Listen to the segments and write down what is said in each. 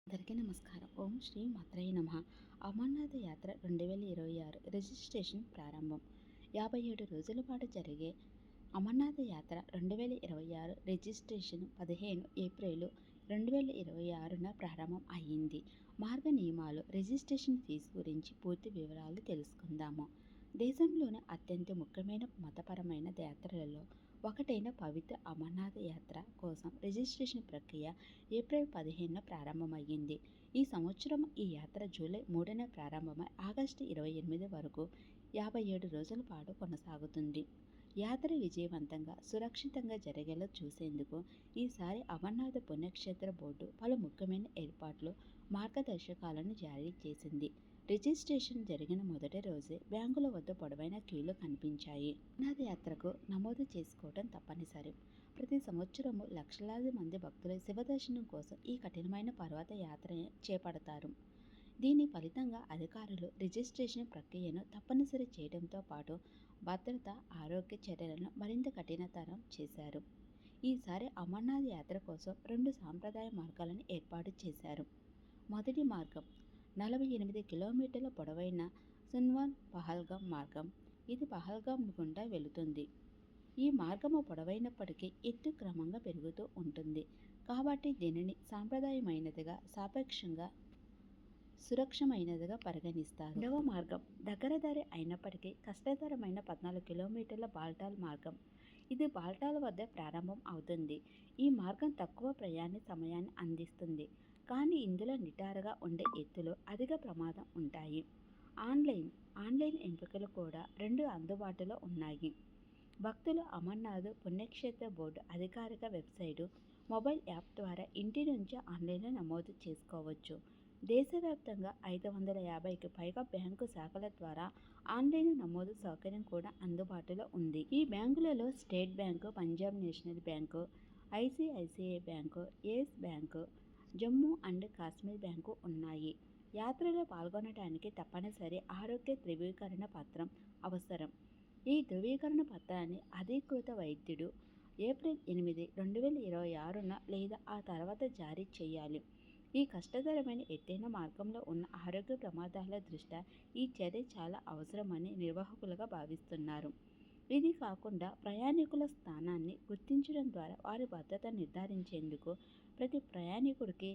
అందరికీ నమస్కారం. ఓం శ్రీ మాత్రేయ నమః. అమర్నాథ్ యాత్ర 2026 రిజిస్ట్రేషన్ ప్రారంభం. 57 రోజుల పాటు జరిగే అమర్నాథ్ యాత్ర 2026 రిజిస్ట్రేషన్ 15 ఏప్రిల్ 2026న ప్రారంభం అయ్యింది. మార్గ నియమాలు, రిజిస్ట్రేషన్ ఫీజు గురించి పూర్తి వివరాలు తెలుసుకుందాము. దేశంలోని అత్యంత ముఖ్యమైన మతపరమైన యాత్రలలో ఒకటైన పవిత్ర అమర్నాథ్ యాత్ర కోసం రిజిస్ట్రేషన్ ప్రక్రియ ఏప్రిల్ 15న ప్రారంభమయ్యింది. ఈ సంవత్సరం ఈ యాత్ర జూలై 3న ప్రారంభమై ఆగస్టు 28 వరకు 57 రోజుల పాటు కొనసాగుతుంది. యాత్ర విజయవంతంగా, సురక్షితంగా జరిగేలా చూసేందుకు ఈసారి అమర్నాథ్ పుణ్యక్షేత్ర బోర్డు పలు ముఖ్యమైన ఏర్పాట్లు, మార్గదర్శకాలను జారీ చేసింది. రిజిస్ట్రేషన్ జరిగిన మొదటి రోజే బ్యాంకుల వద్ద పొడవైన క్యూలు కనిపించాయి. అమర్నాథ్ యాత్రకు నమోదు చేసుకోవడం తప్పనిసరి. ప్రతి సంవత్సరము లక్షలాది మంది భక్తులు శివదర్శనం కోసం ఈ కఠినమైన పర్వత యాత్రని చేపడతారు. దీని ఫలితంగా అధికారులు రిజిస్ట్రేషన్ ప్రక్రియను తప్పనిసరి చేయడంతో పాటు భద్రత, ఆరోగ్య చర్యలను మరింత కఠినతరం చేశారు. ఈసారి అమర్నాథ్ యాత్ర కోసం 2 సాంప్రదాయ మార్గాలను ఏర్పాటు చేశారు. మొదటి మార్గం 48 కిలోమీటర్ల పొడవైన సున్వాన్ పహల్గామ్ మార్గం. ఇది పహల్గామ్ గుండా వెళుతుంది. ఈ మార్గము పొడవైనప్పటికీ ఎత్తు క్రమంగా పెరుగుతూ ఉంటుంది. కాబట్టి దీనిని సాంప్రదాయమైనదిగా, సాపేక్షంగా సురక్షమైనదిగా పరిగణిస్తారు. రెండవ మార్గం దగ్గర దారి అయినప్పటికీ కష్టతరమైన 14 కిలోమీటర్ల బాల్టాల్ మార్గం. ఇది బాల్టాల్ వద్ద ప్రారంభం అవుతుంది. ఈ మార్గం తక్కువ ప్రయాణ సమయాన్ని అందిస్తుంది, కానీ ఇందులో నిటారుగా ఉండే ఎత్తులో అధిక ప్రమాదం ఉంటాయి. ఆన్లైన్ ఎంపికలు కూడా 2 అందుబాటులో ఉన్నాయి. భక్తులు అమర్నాథ్ పుణ్యక్షేత్ర బోర్డు అధికారిక వెబ్సైటు, మొబైల్ యాప్ ద్వారా ఇంటి నుంచి ఆన్లైన్లో నమోదు చేసుకోవచ్చు. దేశవ్యాప్తంగా 550కి పైగా బ్యాంకు శాఖల ద్వారా ఆన్లైన్ నమోదు సౌకర్యం కూడా అందుబాటులో ఉంది. ఈ బ్యాంకులలో state bank, Punjab national bank, ICICI bank, yes bank, Jammu and Kashmir bank ఉన్నాయి. యాత్రలో పాల్గొనడానికి తప్పనిసరి ఆరోగ్య ధృవీకరణ పత్రం అవసరం. ఈ ధృవీకరణ పత్రాన్ని అధీకృత వైద్యుడు ఏప్రిల్ 8, 2026న లేదా ఆ తర్వాత జారీ చేయాలి. ఈ కష్టతరమైన ఎత్తైన మార్గంలో ఉన్న ఆరోగ్య ప్రమాదాల దృష్ట్యా ఈ చర్య చాలా అవసరమని నిర్వాహకులుగా భావిస్తున్నారు. ఇది కాకుండా ప్రయాణికుల స్థానాన్ని గుర్తించడం ద్వారా వారి భద్రత నిర్ధారించేందుకు ప్రతి ప్రయాణికుడికి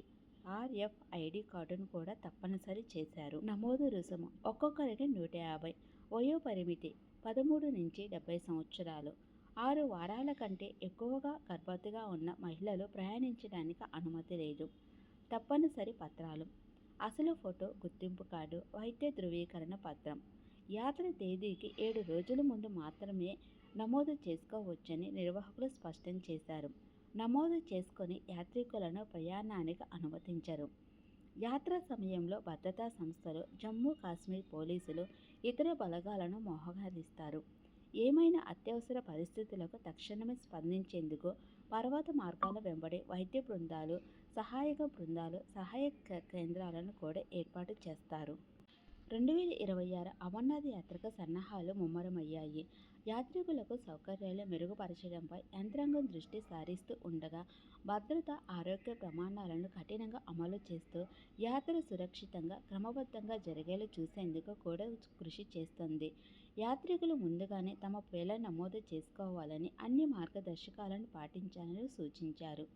RFID కార్డును కూడా తప్పనిసరి చేశారు. నమోదు రుసుము ఒక్కొక్కరికి 150. వయో పరిమితి 13 నుంచి 70 సంవత్సరాలు. 6 వారాల కంటే ఎక్కువగా గర్భవతిగా ఉన్న మహిళలు ప్రయాణించడానికి అనుమతి లేదు. తప్పనిసరి పత్రాలు: అసలు ఫోటో, గుర్తింపు కార్డు, వైద్య ధృవీకరణ పత్రం. యాత్ర తేదీకి 7 రోజుల ముందు మాత్రమే నమోదు చేసుకోవచ్చని నిర్వాహకులు స్పష్టం చేశారు. నమోదు చేసుకొని యాత్రికులను ప్రయాణానికి అనుమతించరు. యాత్రా సమయంలో భద్రతా సంస్థలు, జమ్మూ కాశ్మీర్ పోలీసులు, ఇతర బలగాలను మోహరిస్తారు. ఏమైనా అత్యవసర పరిస్థితులకు తక్షణమే స్పందించేందుకు పర్వత మార్గాల వెంబడి వైద్య బృందాలు, సహాయక బృందాలు, సహాయ కేంద్రాలను కూడా ఏర్పాటు చేస్తారు. 2026 అమర్నాథ్ యాత్రకు సన్నాహాలు ముమ్మరమయ్యాయి. యాత్రికులకు సౌకర్యాలు మెరుగుపరచడంపై యంత్రాంగం దృష్టి సారిస్తూ ఉండగా, భద్రత, ఆరోగ్య ప్రమాణాలను కఠినంగా అమలు చేస్తూ యాత్ర సురక్షితంగా, క్రమబద్ధంగా జరిగేలా చూసేందుకు కూడా కృషి చేస్తోంది. యాత్రికులు ముందుగానే తమ పేర్లను నమోదు చేసుకోవాలని, అన్ని మార్గదర్శకాలను పాటించాలని సూచించారు.